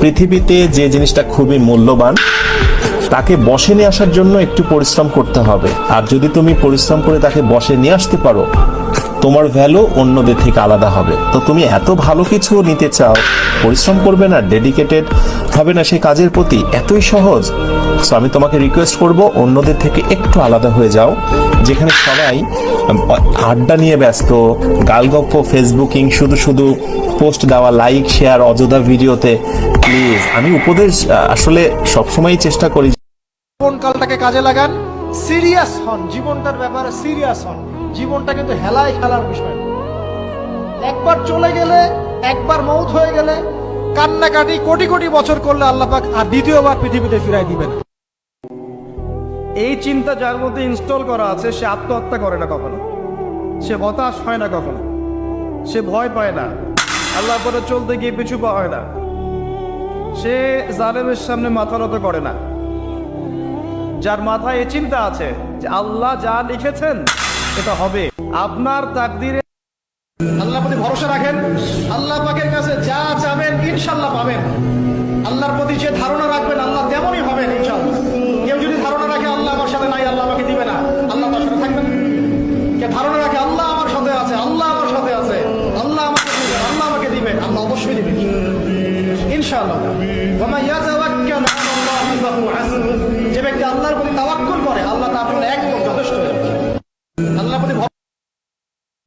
পৃথিবীতে যে জিনিসটা খুবই মূল্যবান তাকে বশে নিয়ে আসার জন্য একটু পরিশ্রম করতে হবে। আর যদি তুমি পরিশ্রম করে তাকে বশে নিয়ে আসতে পারো, তোমার ভ্যালু অন্যদের থেকে আলাদা হবে। তো তুমি এত ভালো কিছু নিতে চাও, পরিশ্রম করবে না, ডেডিকেটেড হবে না সেই কাজের প্রতি, এতই সহজ। সো আমি তোমাকে রিকোয়েস্ট করব, অন্যদের থেকে একটু আলাদা হয়ে যাও। যেখানে সবাই আড্ডা নিয়ে ব্যস্ত, গালগপ্প, ফেসবুকিং, শুধু শুধু পোস্ট দেওয়া, লাইক শেয়ার, অযথা ভিডিওতে, প্লিজ আমি উপদেশ আসলে সবসময় চেষ্টা করি। কোন কালটাকে কাজে লাগান, সিরিয়াস হন, জীবনটার ব্যাপারে সিরিয়াস হন। জীবনটা কিন্তু হেলায় খেলার বিষয় না। একবার চলে গেলে, একবার মৌত হয়ে গেলে কান্নাকাটি কোটি কোটি বছর করলে আল্লাহ পাক আর দ্বিতীয়বার পৃথিবীতে ফিরাই দিবেন। এই চিন্তা যার মধ্যে ইনস্টল করা আছে, সে আত্মহত্যা করে না কখনো, সে হতাশ হয় না কখনো, সে ভয় পায় না, আল্লাহ পরে চলতে গিয়ে পিছু পা হয় না, সে জালেমের সামনে মাথা নত করে না। যার মাথায় এই চিন্তা আছে যে আল্লাহ যা লিখেছেন এটা হবে, আপনার তাকদিরে আল্লাহর প্রতি ভরসা রাখেন। আল্লাহ পাকের কাছে যা চাবেন ইনশাআল্লাহ পাবেন। আল্লাহর প্রতি যে ধারণা রাখবেন আল্লাহ তেমনই হবেন ইনশাআল্লাহ। কেউ যদি ধারণা রাখে আল্লাহ আমার সাথে নাই, আল্লাহ আমাকে দিবে না, আল্লাহ তার সাথে থাকবেন। কে ধারণা রাখে আল্লাহ আমার সাথে আছে, আল্লাহ আমার সাথে আছে, আল্লাহ আমাকে দিবেন, আল্লাহ আমাকে দিবেন, আল্লাহ অবশ্যই দিবেন ইনশাআল্লাহ। ওয়া মান ইয়াতাওয়াক্কাল আলা আল্লাহি ফাহুয়া হাসবুহ। যে ব্যক্তি আল্লাহর প্রতি তাওয়াক্কুল করে আল্লাহ তার জন্য একদম যথেষ্ট।